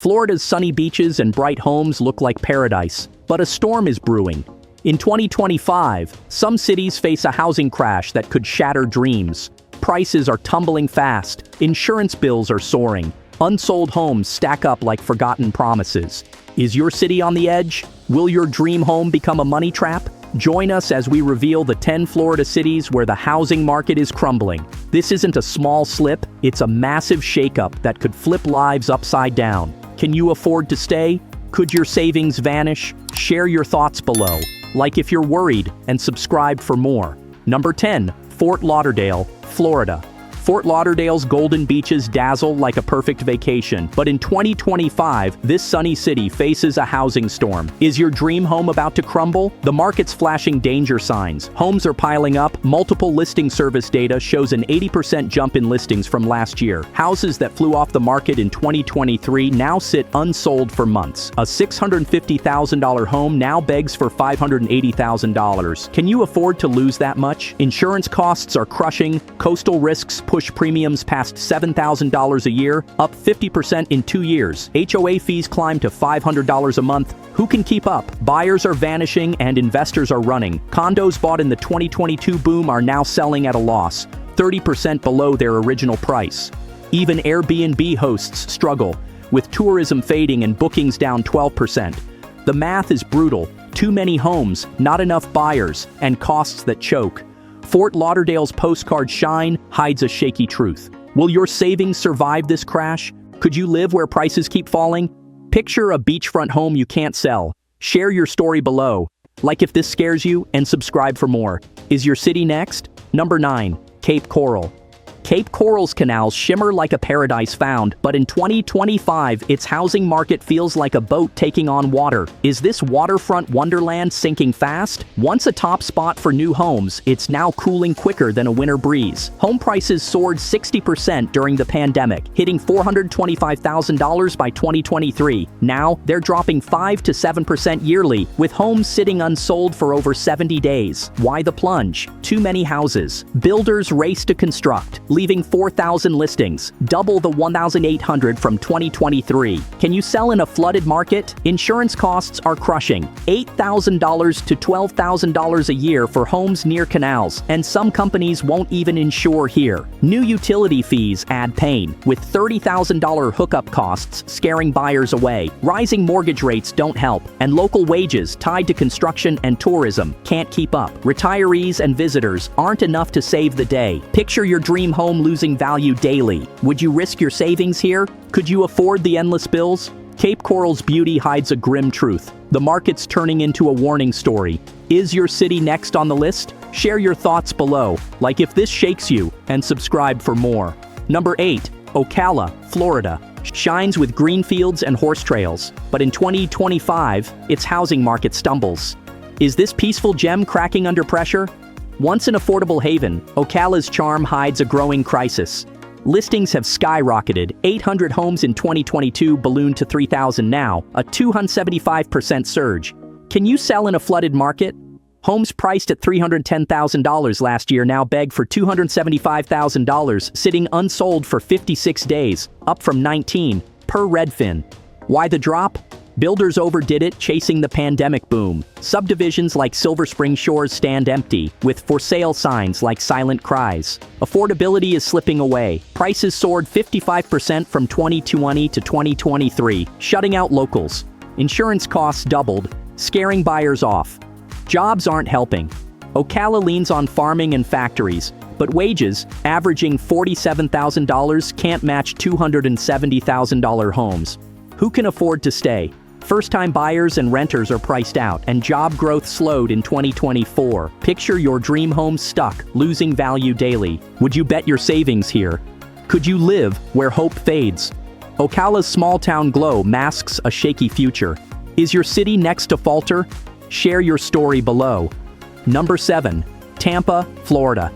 Florida's sunny beaches and bright homes look like paradise, but a storm is brewing. In 2025, some cities face a housing crash that could shatter dreams. Prices are tumbling fast, insurance bills are soaring, unsold homes stack up like forgotten promises. Is your city on the edge? Will your dream home become a money trap? Join us as we reveal the 10 Florida cities where the housing market is crumbling. This isn't a small slip, it's a massive shakeup that could flip lives upside down. Can you afford to stay? Could your savings vanish? Share your thoughts below. Like if you're worried, and subscribe for more. Number 10. Fort Lauderdale, Florida. Fort Lauderdale's golden beaches dazzle like a perfect vacation, but in 2025, this sunny city faces a housing storm. Is your dream home about to crumble? The market's flashing danger signs. Homes are piling up. Multiple listing service data shows an 80% jump in listings from last year. Houses that flew off the market in 2023 now sit unsold for months. A $650,000 home now begs for $580,000. Can you afford to lose that much? Insurance costs are crushing. Coastal risks push premiums past $7,000 a year, up 50% in 2 years. HOA fees climb to $500 a month. Who can keep up? Buyers are vanishing and investors are running. Condos bought in the 2022 boom are now selling at a loss, 30% below their original price. Even Airbnb hosts struggle, with tourism fading and bookings down 12%. The math is brutal. Too many homes, not enough buyers, and costs that choke. Fort Lauderdale's postcard shine hides a shaky truth. Will your savings survive this crash? Could you live where prices keep falling? Picture a beachfront home you can't sell. Share your story below. Like if this scares you, and subscribe for more. Is your city next? Number 9. Cape Coral. Cape Coral's canals shimmer like a paradise found, but in 2025, its housing market feels like a boat taking on water. Is this waterfront wonderland sinking fast? Once a top spot for new homes, it's now cooling quicker than a winter breeze. Home prices soared 60% during the pandemic, hitting $425,000 by 2023. Now, they're dropping 5 to 7% yearly, with homes sitting unsold for over 70 days. Why the plunge? Too many houses. Builders race to construct, leaving 4,000 listings, double the 1,800 from 2023. Can you sell in a flooded market? Insurance costs are crushing. $8,000 to $12,000 a year for homes near canals, and some companies won't even insure here. New utility fees add pain, with $30,000 hookup costs scaring buyers away. Rising mortgage rates don't help, and local wages tied to construction and tourism can't keep up. Retirees and visitors aren't enough to save the day. Picture your dream home losing value daily. Would you risk your savings here? Could you afford the endless bills? Cape Coral's beauty hides a grim truth. The market's turning into a warning story. Is your city next on the list? Share your thoughts below. Like if this shakes you, and subscribe for more. Number 8. Ocala, Florida. Shines with green fields and horse trails, but in 2025, its housing market stumbles. Is this peaceful gem cracking under pressure? Once an affordable haven, Ocala's charm hides a growing crisis. Listings have skyrocketed. 800 homes in 2022 ballooned to 3,000 now, a 275% surge. Can you sell in a flooded market? Homes priced at $310,000 last year now beg for $275,000, sitting unsold for 56 days, up from 19, per Redfin. Why the drop? Builders overdid it, chasing the pandemic boom. Subdivisions like Silver Spring Shores stand empty, with for sale signs like silent cries. Affordability is slipping away. Prices soared 55% from 2020 to 2023, shutting out locals. Insurance costs doubled, scaring buyers off. Jobs aren't helping. Ocala leans on farming and factories, but wages, averaging $47,000, can't match $270,000 homes. Who can afford to stay? First-time buyers and renters are priced out, and job growth slowed in 2024. Picture your dream home stuck, losing value daily. Would you bet your savings here? Could you live where hope fades? Ocala's small-town glow masks a shaky future. Is your city next to falter? Share your story below. Number 7. Tampa, Florida.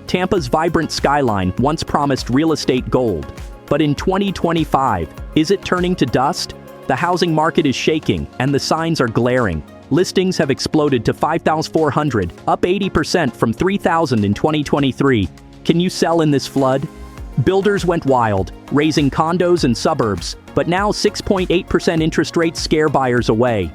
Tampa's vibrant skyline once promised real estate gold. But in 2025, is it turning to dust? The housing market is shaking, and the signs are glaring. Listings have exploded to 5,400, up 80% from 3,000 in 2023. Can you sell in this flood? Builders went wild, raising condos and suburbs, but now 6.8% interest rates scare buyers away.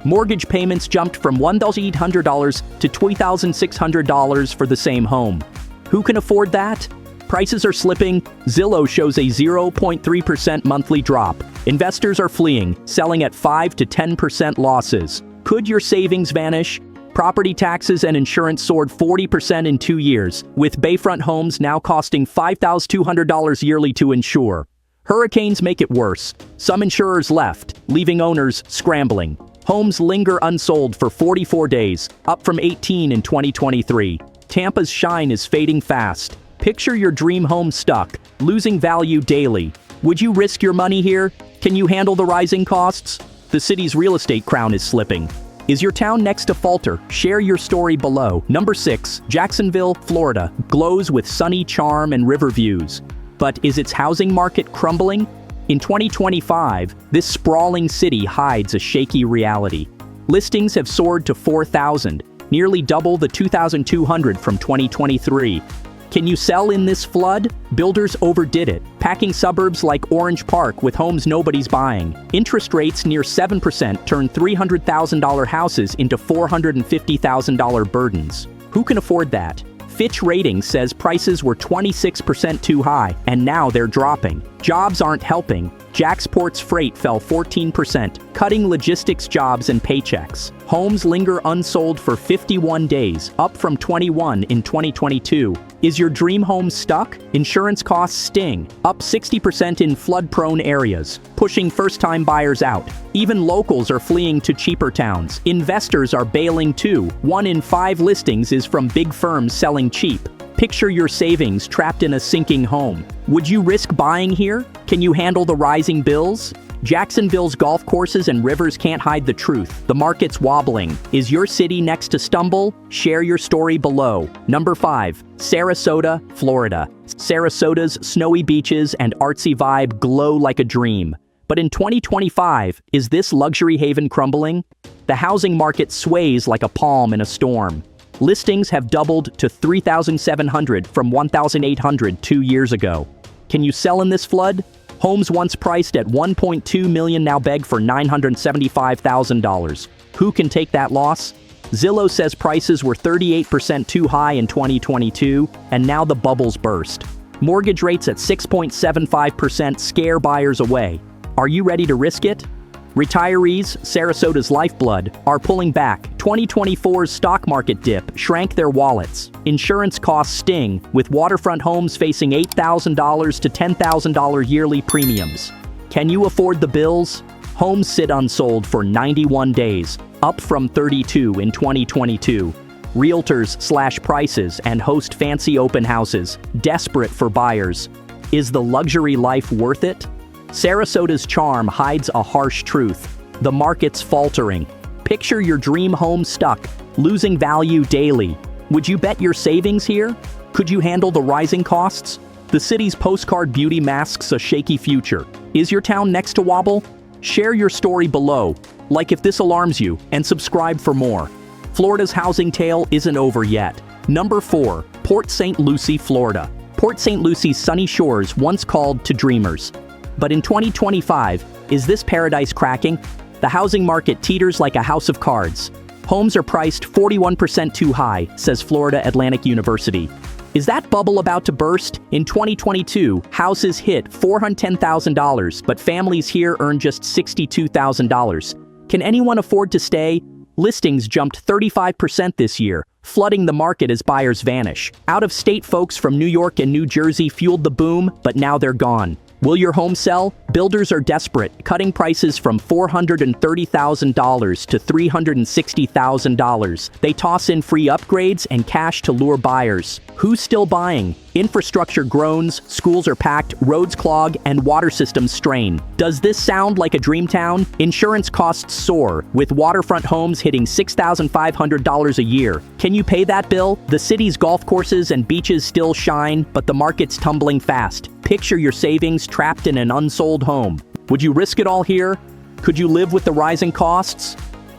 Mortgage payments jumped from $1,800 to $2,600 for the same home. Who can afford that? Prices are slipping. Zillow shows a 0.3% monthly drop. Investors are fleeing, selling at 5 to 10% losses. Could your savings vanish? Property taxes and insurance soared 40% in 2 years, with Bayfront homes now costing $5,200 yearly to insure. Hurricanes make it worse. Some insurers left, leaving owners scrambling. Homes linger unsold for 44 days, up from 18 in 2023. Tampa's shine is fading fast. Picture your dream home stuck, losing value daily. Would you risk your money here? Can you handle the rising costs? The city's real estate crown is slipping. Is your town next to falter? Share your story below. Number 6, Jacksonville, Florida, glows with sunny charm and river views. But is its housing market crumbling? In 2025, this sprawling city hides a shaky reality. Listings have soared to 4,000, nearly double the 2,200 from 2023. Can you sell in this flood? Builders overdid it, packing suburbs like Orange Park with homes nobody's buying. Interest rates near 7% turned $300,000 houses into $450,000 burdens. Who can afford that? Fitch Ratings says prices were 26% too high, and now they're dropping. Jobs aren't helping. Jacksport's freight fell 14%, cutting logistics jobs and paychecks. Homes linger unsold for 51 days, up from 21 in 2022. Is your dream home stuck? Insurance costs sting, up 60% in flood-prone areas, pushing first-time buyers out. Even locals are fleeing to cheaper towns. Investors are bailing too. 1 in 5 listings is from big firms selling cheap. Picture your savings trapped in a sinking home. Would you risk buying here? Can you handle the rising bills? Jacksonville's golf courses and rivers can't hide the truth. The market's wobbling. Is your city next to stumble? Share your story below. Number 5, Sarasota, Florida. Sarasota's snowy beaches and artsy vibe glow like a dream. But in 2025, is this luxury haven crumbling? The housing market sways like a palm in a storm. Listings have doubled to 3,700 from 1,800 2 years ago. Can you sell in this flood? Homes once priced at $1.2 million now beg for $975,000. Who can take that loss? Zillow says prices were 38% too high in 2022, and now the bubble's burst. Mortgage rates at 6.75% scare buyers away. Are you ready to risk it? Retirees, Sarasota's lifeblood, are pulling back. 2024's stock market dip shrank their wallets. Insurance costs sting, with waterfront homes facing $8,000 to $10,000 yearly premiums. Can you afford the bills? Homes sit unsold for 91 days, up from 32 in 2022. Realtors slash prices and host fancy open houses, desperate for buyers. Is the luxury life worth it? Sarasota's charm hides a harsh truth. The market's faltering. Picture your dream home stuck, losing value daily. Would you bet your savings here? Could you handle the rising costs? The city's postcard beauty masks a shaky future. Is your town next to wobble? Share your story below, like if this alarms you, and subscribe for more. Florida's housing tale isn't over yet. Number 4, Port St. Lucie, Florida. Port St. Lucie's sunny shores once called to dreamers. But in 2025, is this paradise cracking? The housing market teeters like a house of cards. Homes are priced 41% too high, says Florida Atlantic University. Is that bubble about to burst? In 2022, houses hit $410,000, but families here earn just $62,000. Can anyone afford to stay? Listings jumped 35% this year, flooding the market as buyers vanish. Out-of-state folks from New York and New Jersey fueled the boom, but now they're gone. Will your home sell? Builders are desperate, cutting prices from $430,000 to $360,000. They toss in free upgrades and cash to lure buyers. Who's still buying? Infrastructure groans, schools are packed, roads clog, and water systems strain. Does this sound like a dream town? Insurance costs soar, with waterfront homes hitting $6,500 a year. Can you pay that bill? The city's golf courses and beaches still shine, but the market's tumbling fast. Picture your savings trapped in an unsold home. Would you risk it all here? Could you live with the rising costs?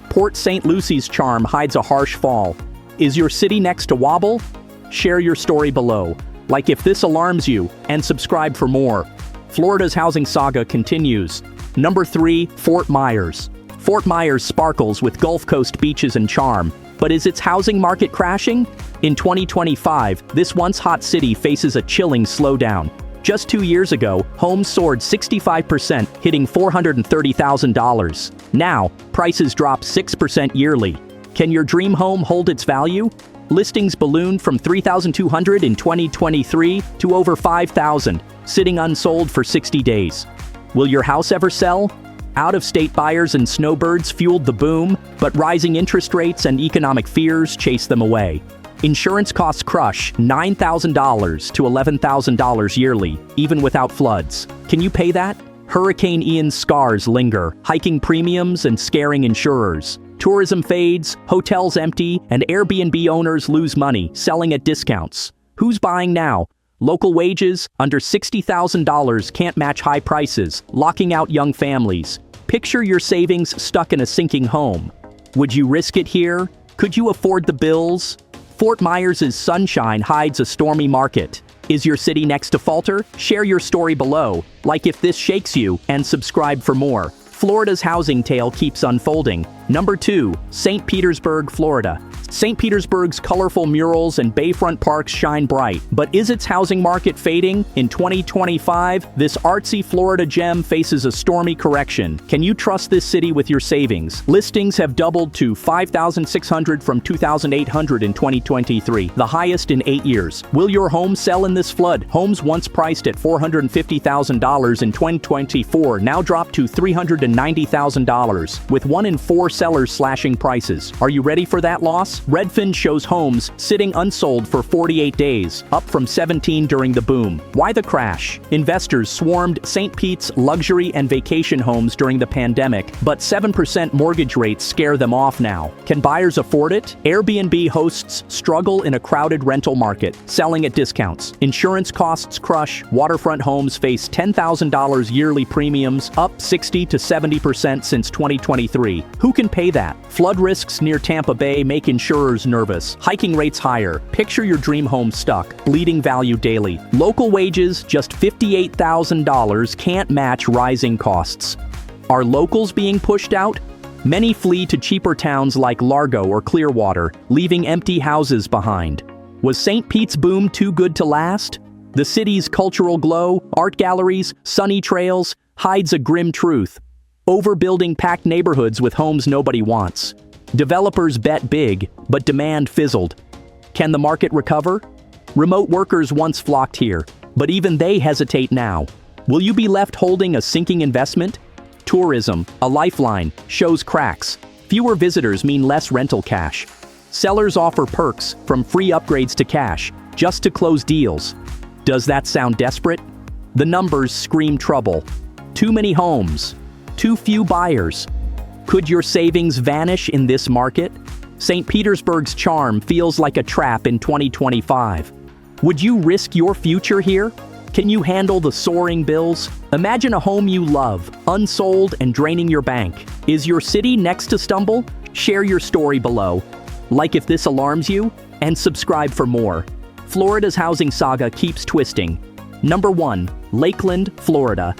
Port St. Lucie's charm hides a harsh fall. Is your city next to wobble? Share your story below. Like if this alarms you, and subscribe for more. Florida's housing saga continues. Number 3, Fort Myers. Fort Myers sparkles with Gulf Coast beaches and charm, but is its housing market crashing? In 2025, this once hot city faces a chilling slowdown. Just 2 years ago, homes soared 65%, hitting $430,000. Now, prices dropped 6% yearly. Can your dream home hold its value? Listings ballooned from 3,200 in 2023 to over 5,000, sitting unsold for 60 days. Will your house ever sell? Out-of-state buyers and snowbirds fueled the boom, but rising interest rates and economic fears chased them away. Insurance costs crush $9,000 to $11,000 yearly, even without floods. Can you pay that? Hurricane Ian's scars linger, hiking premiums and scaring insurers. Tourism fades, hotels empty, and Airbnb owners lose money, selling at discounts. Who's buying now? Local wages, under $60,000, can't match high prices, locking out young families. Picture your savings stuck in a sinking home. Would you risk it here? Could you afford the bills? Fort Myers' sunshine hides a stormy market. Is your city next to falter? Share your story below. Like if this shakes you, and subscribe for more. Florida's housing tale keeps unfolding. Number 2, St. Petersburg, Florida. St. Petersburg's colorful murals and bayfront parks shine bright, but is its housing market fading? In 2025, this artsy Florida gem faces a stormy correction. Can you trust this city with your savings? Listings have doubled to 5,600 from 2,800 in 2023, the highest in 8 years. Will your home sell in this flood? Homes once priced at $450,000 in 2024 now drop to $390,000, with 1 in 4 sellers slashing prices. Are you ready for that loss? Redfin shows homes sitting unsold for 48 days, up from 17 during the boom. Why the crash? Investors swarmed St. Pete's luxury and vacation homes during the pandemic, but 7% mortgage rates scare them off now. Can buyers afford it? Airbnb hosts struggle in a crowded rental market, selling at discounts. Insurance costs crush. Waterfront homes face $10,000 yearly premiums, up 60 to 70% since 2023. Who can pay that? Flood risks near Tampa Bay make insurers nervous. Hiking rates higher. Picture your dream home stuck. Bleeding value daily. Local wages, just $58,000, can't match rising costs. Are locals being pushed out? Many flee to cheaper towns like Largo or Clearwater, leaving empty houses behind. Was St. Pete's boom too good to last? The city's cultural glow, art galleries, sunny trails, hides a grim truth. Overbuilding packed neighborhoods with homes nobody wants. Developers bet big, but demand fizzled. Can the market recover? Remote workers once flocked here, but even they hesitate now. Will you be left holding a sinking investment? Tourism, a lifeline, shows cracks. Fewer visitors mean less rental cash. Sellers offer perks, from free upgrades to cash, just to close deals. Does that sound desperate? The numbers scream trouble. Too many homes. Too few buyers. Could your savings vanish in this market? St. Petersburg's charm feels like a trap in 2025. Would you risk your future here? Can you handle the soaring bills? Imagine a home you love, unsold and draining your bank. Is your city next to stumble? Share your story below. Like if this alarms you, and subscribe for more. Florida's housing saga keeps twisting. Number 1, Lakeland, Florida.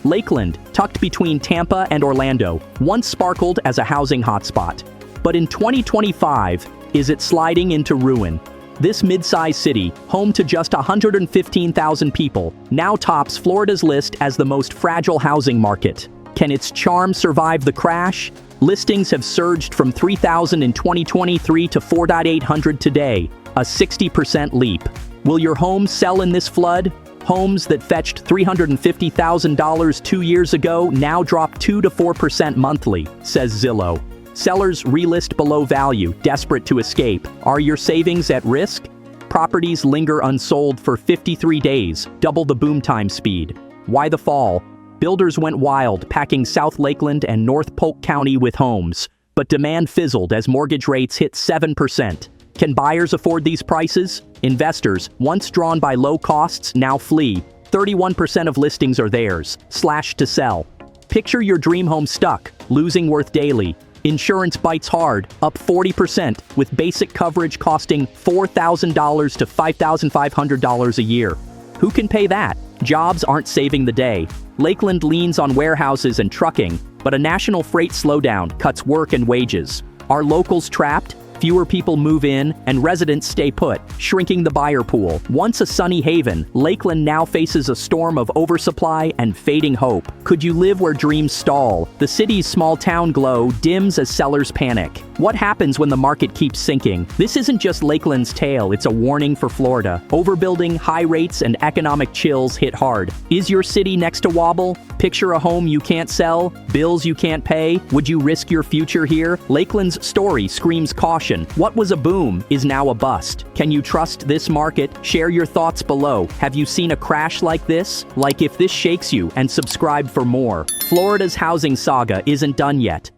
Lakeland, tucked between Tampa and Orlando, once sparkled as a housing hotspot. But in 2025, is it sliding into ruin? This mid-sized city, home to just 115,000 people, now tops Florida's list as the most fragile housing market. Can its charm survive the crash? Listings have surged from 3,000 in 2023 to 4,800 today, a 60% leap. Will your home sell in this flood? Homes that fetched $350,000 2 years ago now drop 2 to 4% monthly, says Zillow. Sellers relist below value, desperate to escape. Are your savings at risk? Properties linger unsold for 53 days, double the boom time speed. Why the fall? Builders went wild, packing South Lakeland and North Polk County with homes. But demand fizzled as mortgage rates hit 7%. Can buyers afford these prices? Investors, once drawn by low costs, now flee. 31% of listings are theirs, slashed to sell. Picture your dream home stuck, losing worth daily. Insurance bites hard, up 40%, with basic coverage costing $4,000 to $5,500 a year. Who can pay that? Jobs aren't saving the day. Lakeland leans on warehouses and trucking, but a national freight slowdown cuts work and wages. Are locals trapped? Fewer people move in, and residents stay put, shrinking the buyer pool. Once a sunny haven, Lakeland now faces a storm of oversupply and fading hope. Could you live where dreams stall? The city's small town glow dims as sellers panic. What happens when the market keeps sinking? This isn't just Lakeland's tale, it's a warning for Florida. Overbuilding, high rates, and economic chills hit hard. Is your city next to wobble? Picture a home you can't sell, bills you can't pay. Would you risk your future here? Lakeland's story screams caution. What was a boom is now a bust. Can you trust this market? Share your thoughts below. Have you seen a crash like this? Like if this shakes you, and subscribe for more. Florida's housing saga isn't done yet.